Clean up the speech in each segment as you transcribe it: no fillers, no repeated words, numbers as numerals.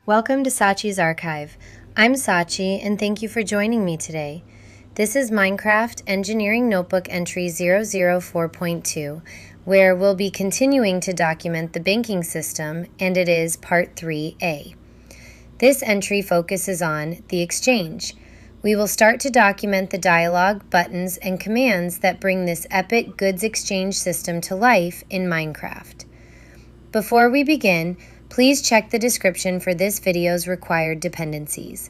Welcome to Sachi's Archive. I'm Sachi, and thank you for joining me today. This is Minecraft Engineering Notebook Entry 004.2, where we'll be continuing to document the banking system, and it is Part 3A. This entry focuses on the exchange. We will start to document the dialogue, buttons, and commands that bring this epic goods exchange system to life in Minecraft. Before we begin, please check the description for this video's required dependencies.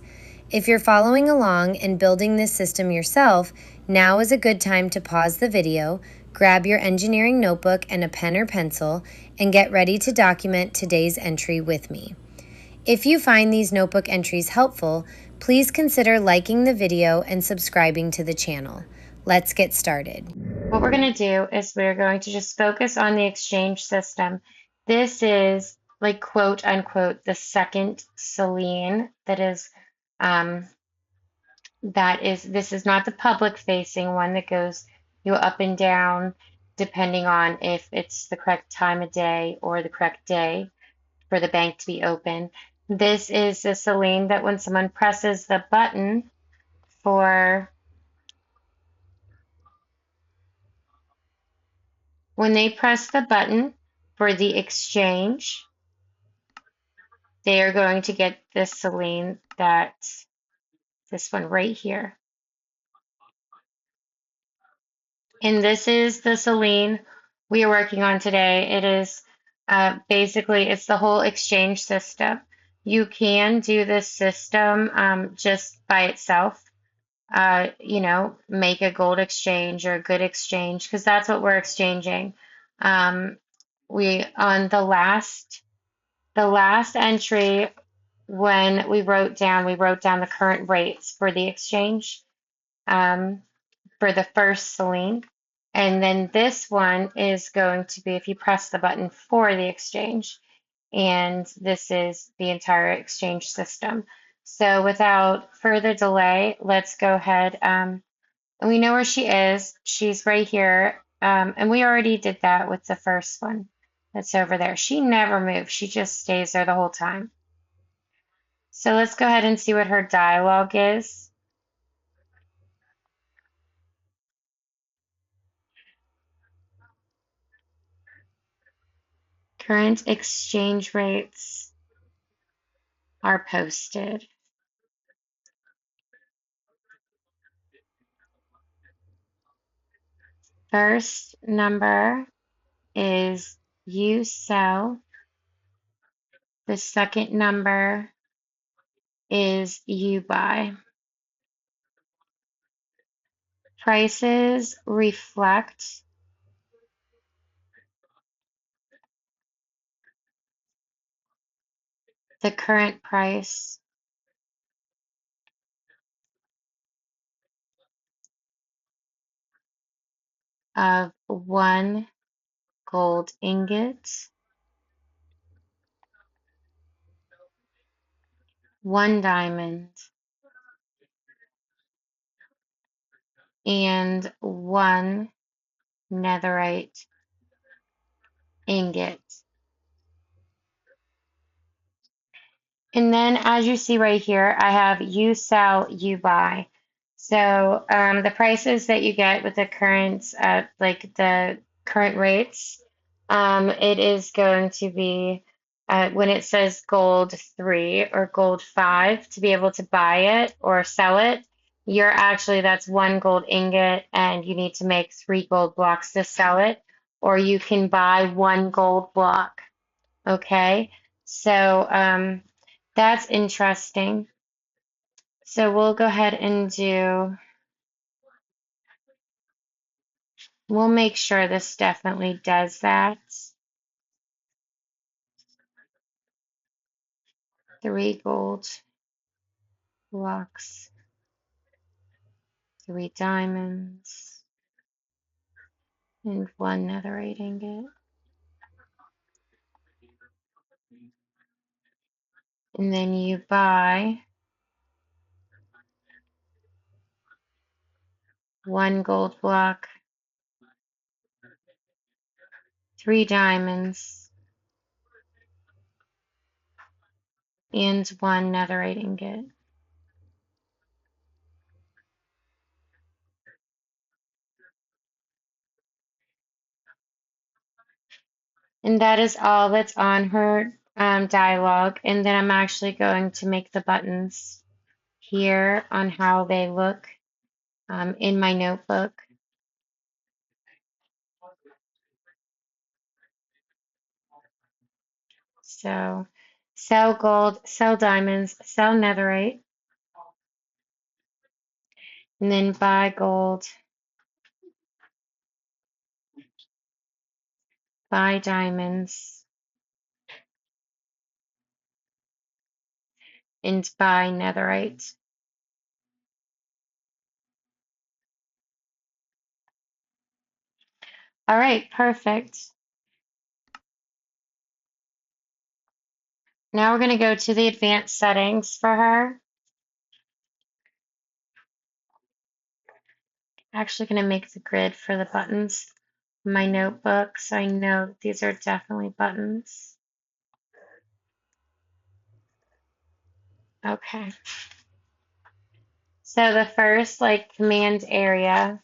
If you're following along and building this system yourself, now is a good time to pause the video, grab your engineering notebook and a pen or pencil, and get ready to document today's entry with me. If you find these notebook entries helpful, please consider liking the video and subscribing to the channel. Let's get started. What we're going to do is we're going to just focus on the exchange system. This is like quote unquote the second Selene this is not the public facing one that goes up and down depending on if it's the correct time of day or the correct day for the bank to be open. This is the Selene that when someone presses the button for when they press the button for the exchange, they are going to get this Selene this one right here. And this is the Selene we are working on today. It is basically, it's the whole exchange system. You can do this system just by itself. Make a gold exchange or a good exchange because that's what we're exchanging. We on the last entry when we wrote down the current rates for the exchange for the first Selene. And then this one is going to be if you press the button for the exchange. And this is the entire exchange system. So without further delay, let's go ahead. And we know where she is. She's right here. And we already did that with the first one that's over there. She never moves. She just stays there the whole time. So let's go ahead and see what her dialogue is. Current exchange rates are posted. First number is you sell. The second number is you buy. Prices reflect the current price of one gold ingot, one diamond, and one netherite ingot. And then as you see right here, I have you sell, you buy. So the prices that you get with the current, the current rates, it is going to be when it says gold 3 or gold 5 to be able to buy it or sell it, that's one gold ingot and you need to make 3 gold blocks to sell it, or you can buy 1 gold block. Okay, so that's interesting. So we'll go ahead and we'll make sure this definitely does that. 3 gold blocks, 3 diamonds, and 1 netherite ingot. And then you buy 1 gold block, 3 diamonds, and 1 netherite ingot. And that is all that's on her dialogue. And then I'm actually going to make the buttons here on how they look in my notebook. So sell gold, sell diamonds, sell netherite, and then buy gold, buy diamonds, and buy netherite. All right, perfect. Now we're going to go to the advanced settings for her. Actually going to make the grid for the buttons in my notebook so I know that these are definitely buttons. Okay. So the first command area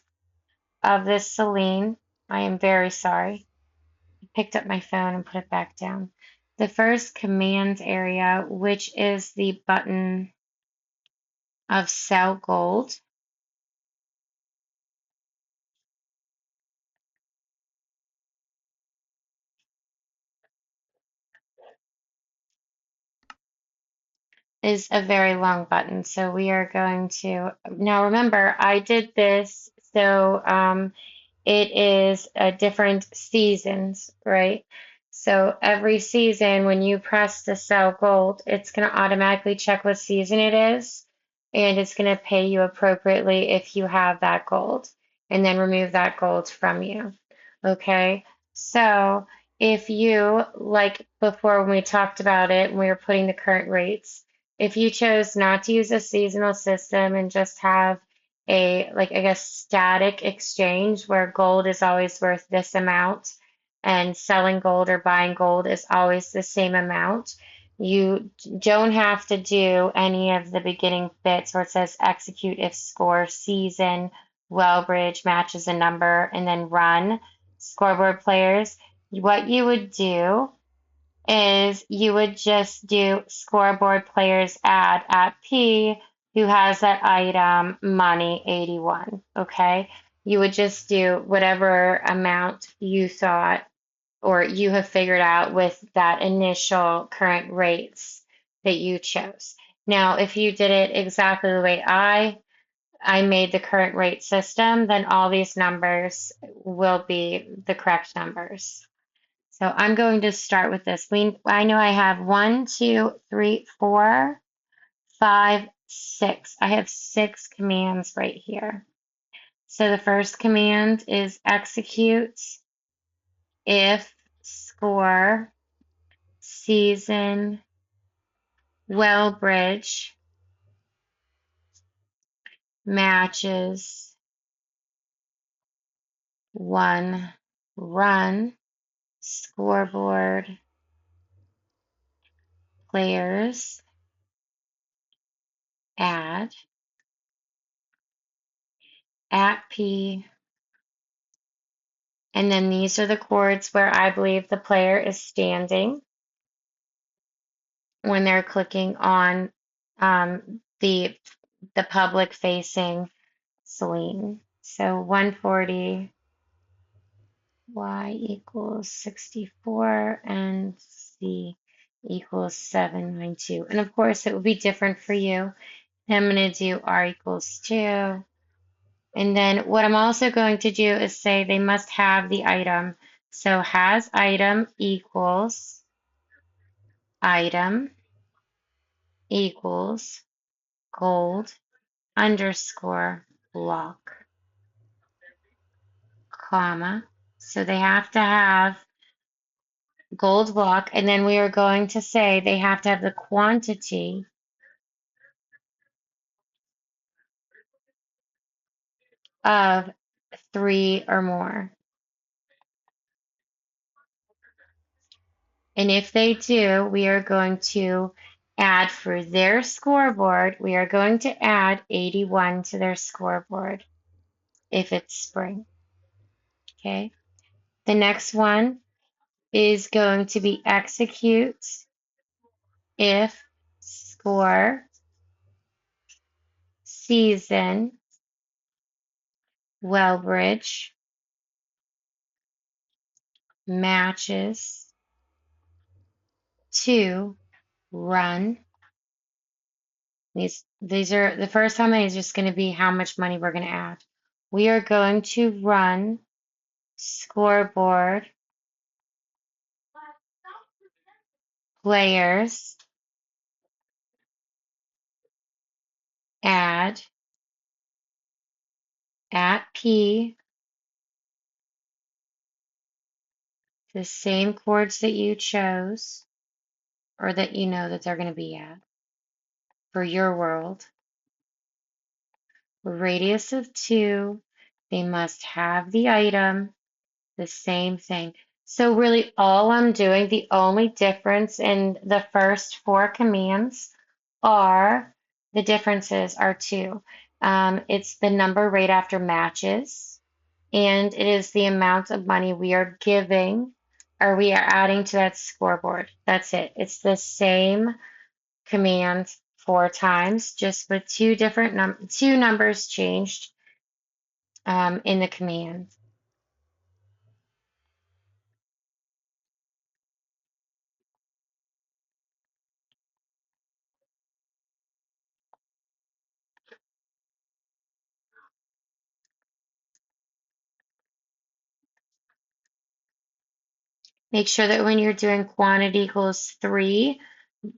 of this Celine, I am very sorry. I picked up my phone and put it back down. The first command area, which is the button of sell gold, is a very long button. So we are going to, now remember, I did this, so it is different seasons, right? So every season, when you press the sell gold, it's going to automatically check what season it is, and it's going to pay you appropriately if you have that gold, and then remove that gold from you. Okay, so if you, like before when we talked about it, when we were putting the current rates, if you chose not to use a seasonal system and just have a, like, I guess, static exchange where gold is always worth this amount and selling gold or buying gold is always the same amount, you don't have to do any of the beginning bits where it says execute if score season Wellbridge matches a number and then run scoreboard players. What you would do is you would just do scoreboard players add at P who has that item money 81. Okay. You would just do whatever amount you thought or you have figured out with that initial current rates that you chose. Now, if you did it exactly the way I made the current rate system, then all these numbers will be the correct numbers. So I'm going to start with this. I know I have 1, 2, 3, 4, 5, 6. I have 6 commands right here. So the first command is execute if score season Wellbridge matches 1 run scoreboard players add at P, and then these are the chords where I believe the player is standing when they're clicking on the public facing Celine. So 140 y equals 64 and c equals 792. And of course it will be different for you. I'm going to do r equals 2. And then what I'm also going to do is say they must have the item. So has item equals item equals gold underscore block, comma. So they have to have gold block, and then we are going to say they have to have the quantity of 3 or more. And if they do, we are going to add for their scoreboard, we are going to add 81 to their scoreboard if it's spring. Okay. The next one is going to be execute if score season Wellbridge matches to run. These are the first time is just going to be how much money we're going to add. We are going to run scoreboard players add at P the same chords that you chose or that you know that they're going to be at for your world. Radius of 2. They must have the item. The same thing. So really all I'm doing, the only difference in the first 4 commands are, the differences are 2. It's the number right after matches, and it is the amount of money we are giving or we are adding to that scoreboard. That's it. It's the same command 4 times, just with 2 different two numbers changed in the command. Make sure that when you're doing quantity equals 3,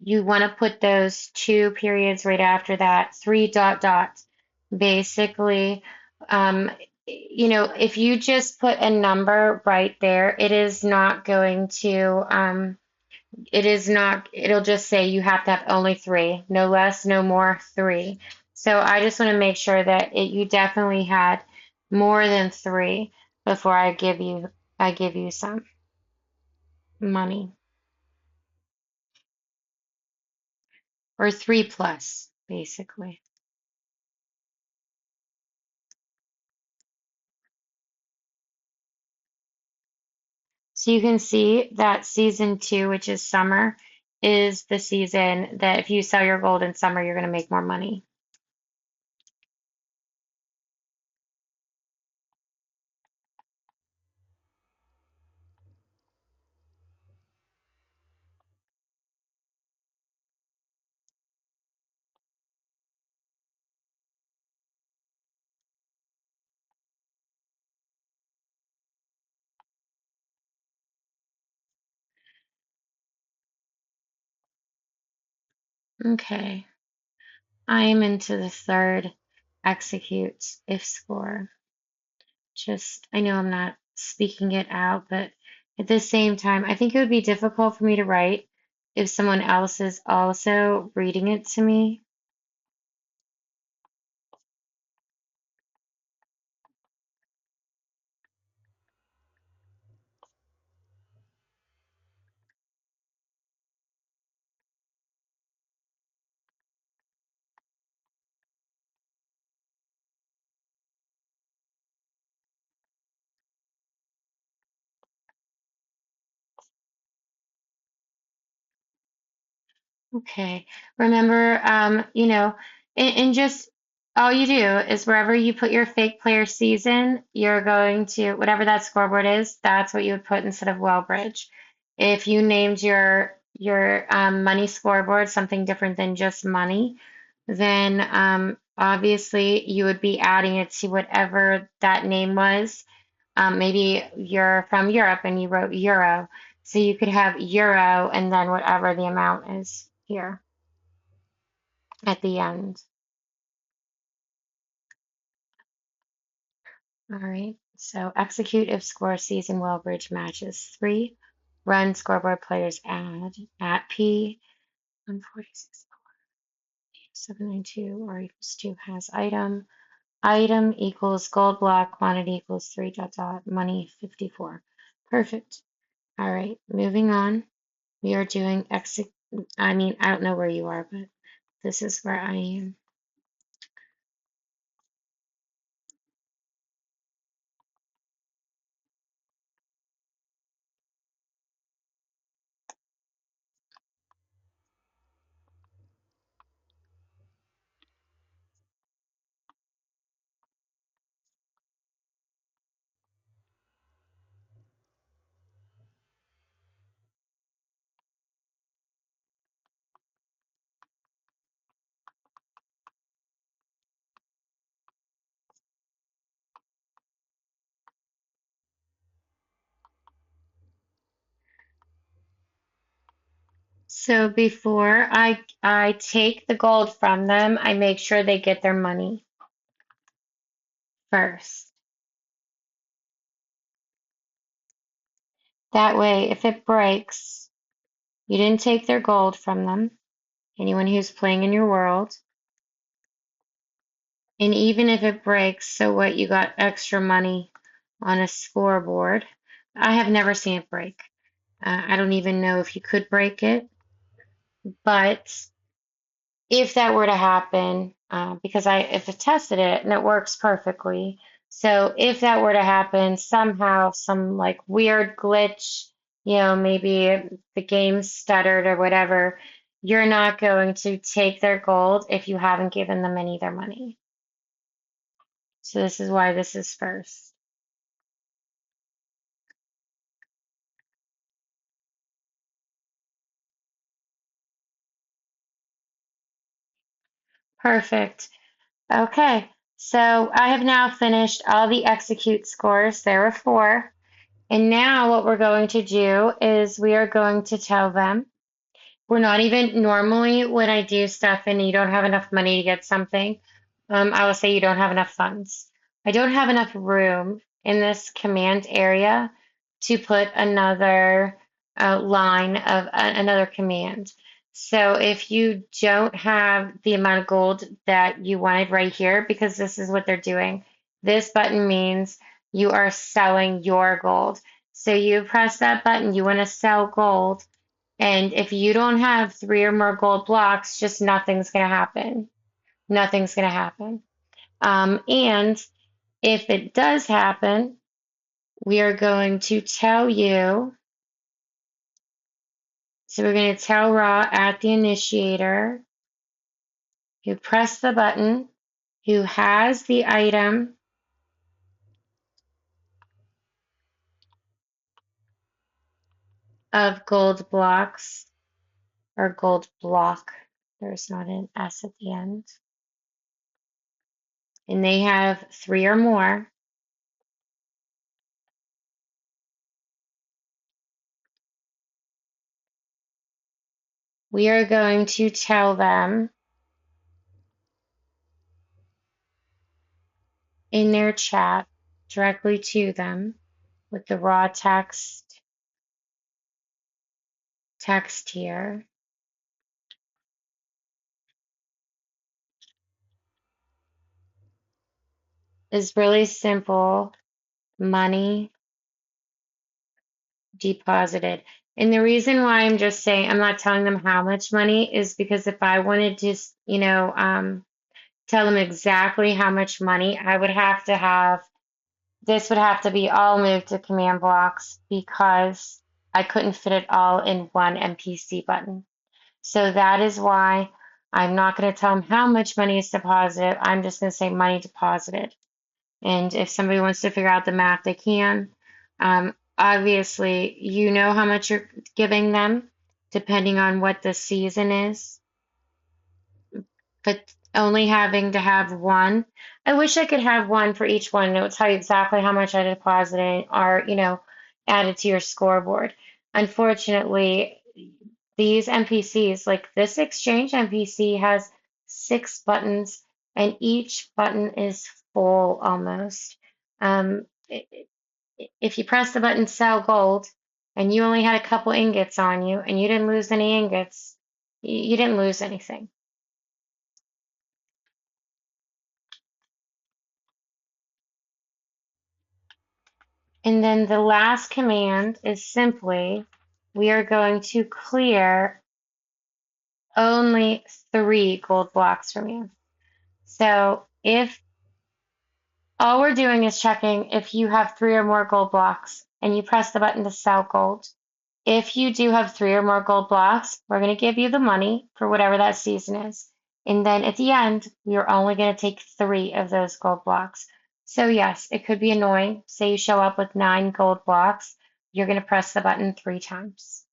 you want to put those 2 periods right after that, 3 dot dot. Basically, if you just put a number right there, it is not going to, it'll just say you have to have only 3, no less, no more, 3. So I just want to make sure that you definitely had more than 3 before I give you some money. Or 3 plus, basically. So you can see that season 2, which is summer, is the season that if you sell your gold in summer, you're going to make more money. Okay, I am into the third execute if score. I know I'm not speaking it out, but at the same time, I think it would be difficult for me to write if someone else is also reading it to me. Okay. Remember, and just all you do is wherever you put your fake player season, you're going to, whatever that scoreboard is, that's what you would put instead of Wellbridge. If you named your money scoreboard something different than just money, then obviously you would be adding it to whatever that name was. Maybe you're from Europe and you wrote Euro. So you could have Euro and then whatever the amount is here at the end. All right. So execute if score season Wellbridge matches 3. Run scoreboard players add at P 146 792 or equals 2 has item. Item equals gold block, quantity equals 3 dot dot, money 54. Perfect. All right, moving on. We are doing I mean, I don't know where you are, but this is where I am. So before I take the gold from them, I make sure they get their money first. That way, if it breaks, you didn't take their gold from them, anyone who's playing in your world. And even if it breaks, so what, you got extra money on a scoreboard. I have never seen it break. I don't even know if you could break it, but if that were to happen, because if I tested it and it works perfectly. So if that were to happen, somehow some like weird glitch, maybe the game stuttered or whatever, you're not going to take their gold if you haven't given them any of their money. So this is why this is first. Perfect. Okay. So I have now finished all the execute scores. There were four. And now what we're going to do is we are going to tell them we're not even normally when I do stuff and you don't have enough money to get something, I will say you don't have enough funds. I don't have enough room in this command area to put another line of another command. So if you don't have the amount of gold that you wanted right here, because this is what they're doing, this button means you are selling your gold. So you press that button, you want to sell gold. And if you don't have three or more gold blocks, just nothing's going to happen. Nothing's going to happen. And if it does happen, we are going to tell you. So we're going to tell Raw at the initiator who pressed the button, who has the item of gold blocks or gold block. There's not an S at the end. And they have three or more. We are going to tell them in their chat directly to them with the raw text here is really simple. Money deposited. And the reason why I'm just saying I'm not telling them how much money is because if I wanted to, tell them exactly how much money, I would have to have this would have to be all moved to command blocks because I couldn't fit it all in one NPC button. So that is why I'm not going to tell them how much money is deposited. I'm just going to say money deposited. And if somebody wants to figure out the math, they can. Obviously, you know how much you're giving them, depending on what the season is. But only having to have one. I wish I could have one for each one. It would tell you exactly how much I deposited or, added to your scoreboard. Unfortunately, these NPCs, like this exchange NPC, has six buttons, and each button is full almost. If you press the button sell gold and you only had a couple ingots on you and you didn't lose any ingots, you didn't lose anything. And then the last command is simply we are going to clear only 3 gold blocks from you. So if all we're doing is checking if you have 3 or more gold blocks and you press the button to sell gold. If you do have 3 or more gold blocks, we're going to give you the money for whatever that season is. And then at the end, you're only going to take 3 of those gold blocks. So yes, it could be annoying. Say you show up with 9 gold blocks, you're going to press the button 3 times.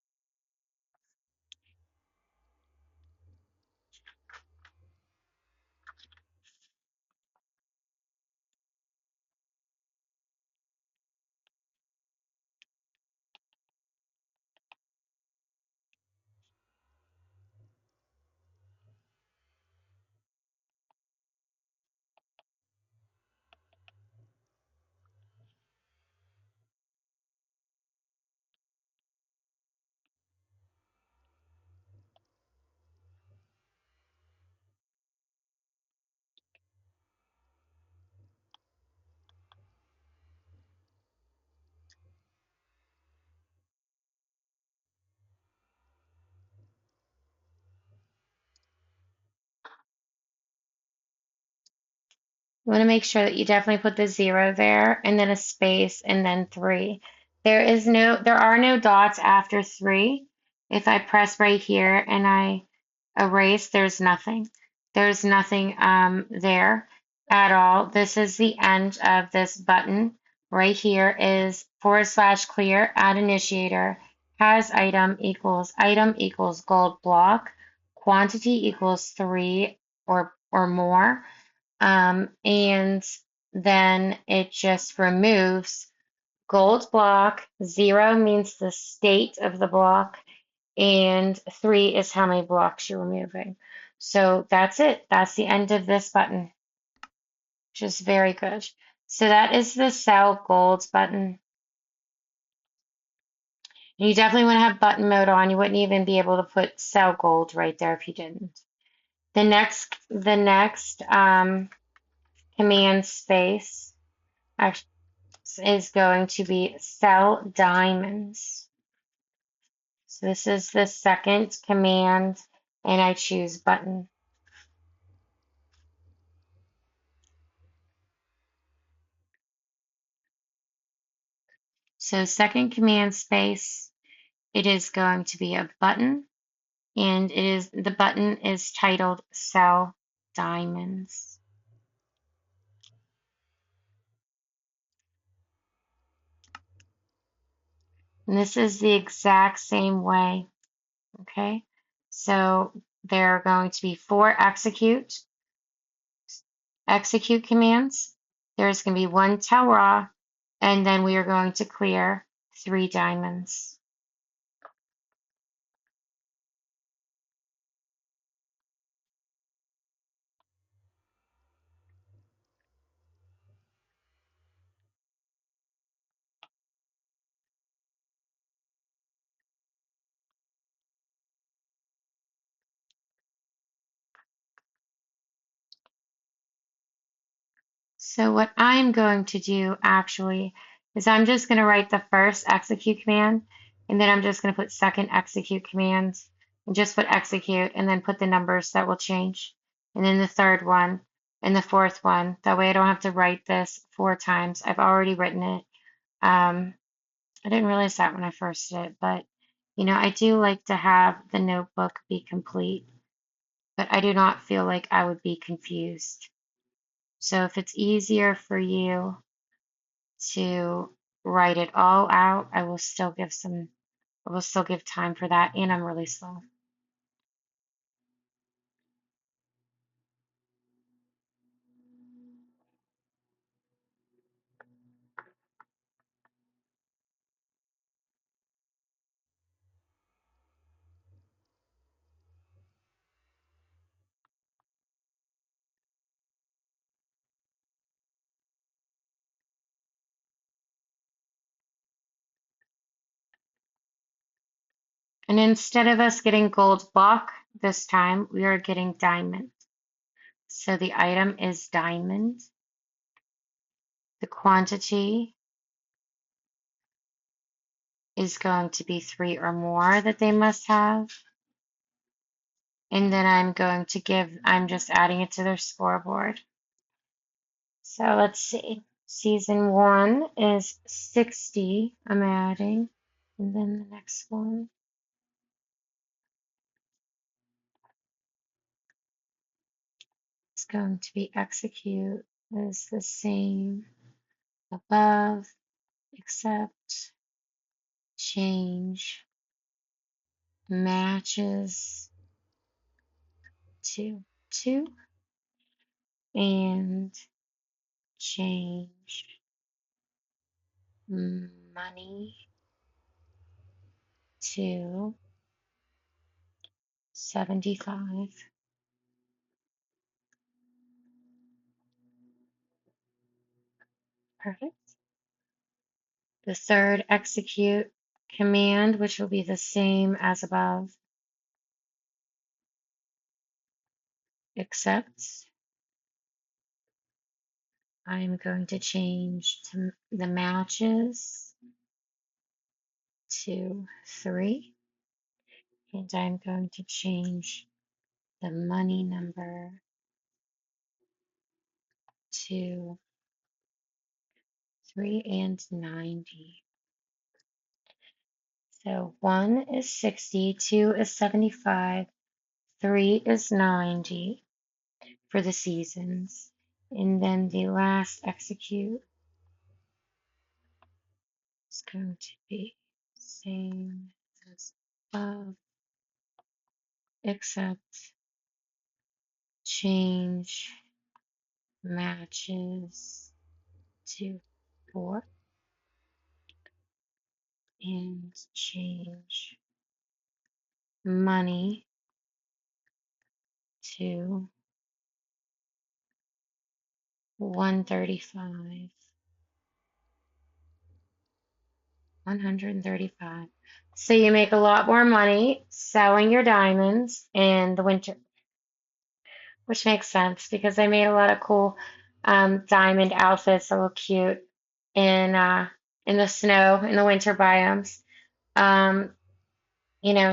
You want to make sure that you definitely put the 0 there and then a space and then 3. There are no dots after 3. If I press right here and I erase, there's nothing. There's nothing there at all. This is the end of this button. Right here is /clear, add initiator, has item equals gold block, quantity equals 3 or more. And then it just removes gold block. 0 means the state of the block, and 3 is how many blocks you're removing. So that's it. That's the end of this button, which is very good. So that is the sell gold button. And you definitely want to have button mode on. You wouldn't even be able to put sell gold right there if you didn't. The next command space actually is going to be sell diamonds. So this is the second command, and I choose button. So second command space, it is going to be a button, and the button is titled sell diamonds. And this is the exact same way, okay? So there are going to be 4 execute commands. There's going to be 1 tell raw, and then we are going to clear 3 diamonds. So what I'm going to do actually is I'm just going to write the first execute command, and then I'm just going to put second execute commands and just put execute and then put the numbers that will change. And then the third one and the fourth one. That way I don't have to write this 4 times. I've already written it. I didn't realize that when I first did it, but I do like to have the notebook be complete, but I do not feel like I would be confused. So if it's easier for you to write it all out, I will still give time for that, and I'm really slow. And instead of us getting gold block this time, we are getting diamond. So the item is diamond. The quantity is going to be 3 or more that they must have. And then I'm just adding it to their scoreboard. So let's see. Season 1 is 60, I'm adding. And then the next one is going to be execute is the same above, except change matches to 2 and change money to 75. Perfect. The third execute command, which will be the same as above, except I'm going to change to the matches to 3, and I'm going to change the money number to 3 and 90. So 1 is 60, 2 is 75, 3 is 90 for the seasons. And then the last execute is going to be same as above, except change matches to 4 and change money to 135. 135. So you make a lot more money selling your diamonds in the winter, which makes sense because I made a lot of cool diamond outfits that look cute in the snow in the winter biomes. Um,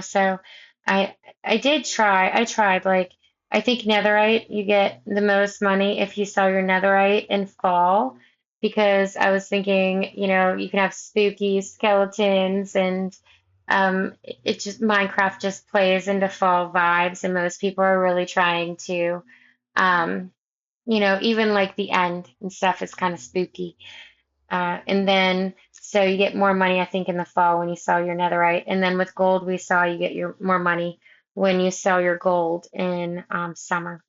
so I I tried like I think netherite you get the most money if you sell your netherite in fall because I was thinking, you can have spooky skeletons and it just Minecraft just plays into fall vibes and most people are really trying to um even like the end and stuff is kind of spooky. And then, so you get more money, I think, in the fall when you sell your netherite. And then with gold, we saw you get your more money when you sell your gold in summer.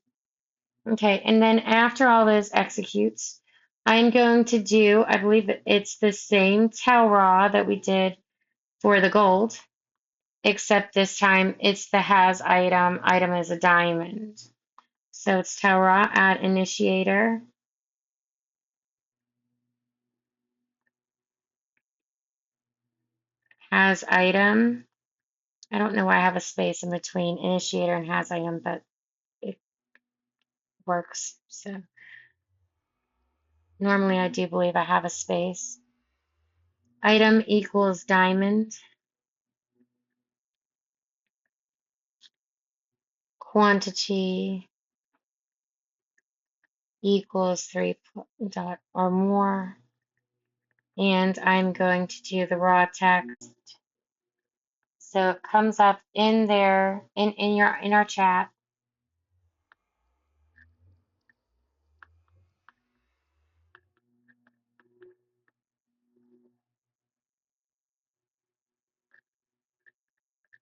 Okay, and then after all those executes, I'm going to do, I believe that it's the same tell raw that we did for the gold, except this time it's the has item, item is a diamond. So it's tell raw add initiator, has item. I don't know why I have a space in between initiator and has item, but it works. So normally I do believe I have a space. Item equals diamond. Quantity equals 3 dot or more. And I'm going to do the raw text. So it comes up in there in our chat.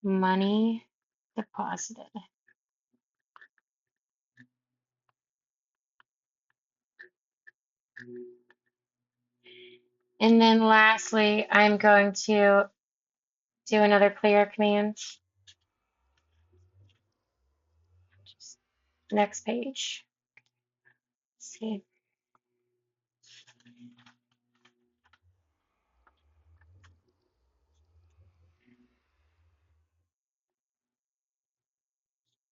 Money deposited. And then lastly, I'm going to do another clear command. Next page. Let's see.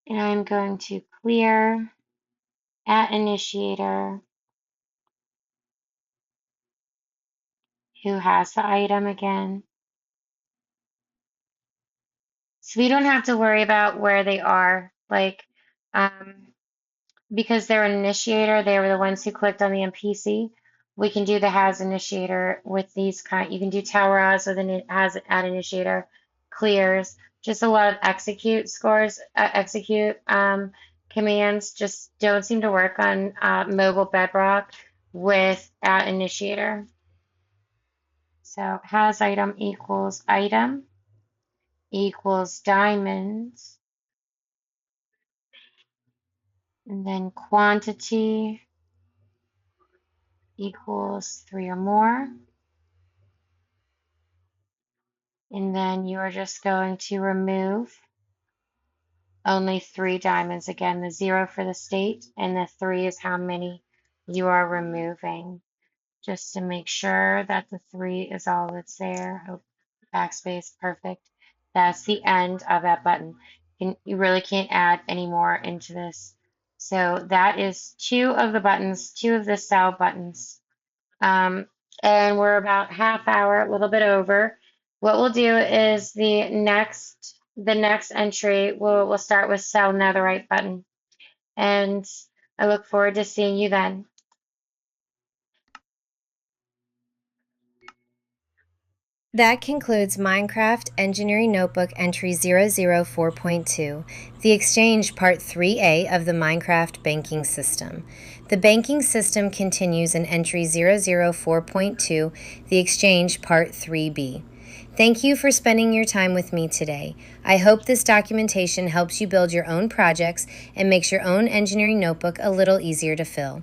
And I'm going to clear at initiator who has the item again. So we don't have to worry about where they are like because they're an initiator, they were the ones who clicked on the NPC. We can do the has initiator with these kind. You can do tower as with an has add initiator, clears. Just a lot of execute scores, execute commands just don't seem to work on mobile Bedrock with add initiator. So has item equals diamonds, and then quantity equals 3 or more. And then you are just going to remove only 3 diamonds. Again, the 0 for the state, and the 3 is how many you are removing. Just to make sure that the 3 is all that's there. Oh, backspace, perfect. That's the end of that button. You really can't add any more into this. So that is 2 of the buttons, 2 of the cell buttons. And we're about half hour, a little bit over. What we'll do is the next entry, we'll start with cell netherite button. And I look forward to seeing you then. That concludes Minecraft Engineering Notebook Entry 004.2, the Exchange Part 3A of the Minecraft Banking System. The banking system continues in Entry 004.2, the Exchange Part 3B. Thank you for spending your time with me today. I hope this documentation helps you build your own projects and makes your own engineering notebook a little easier to fill.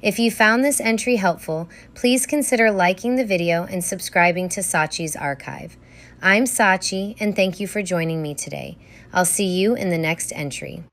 If you found this entry helpful, please consider liking the video and subscribing to Sachi's archive. I'm Sachi, and thank you for joining me today. I'll see you in the next entry.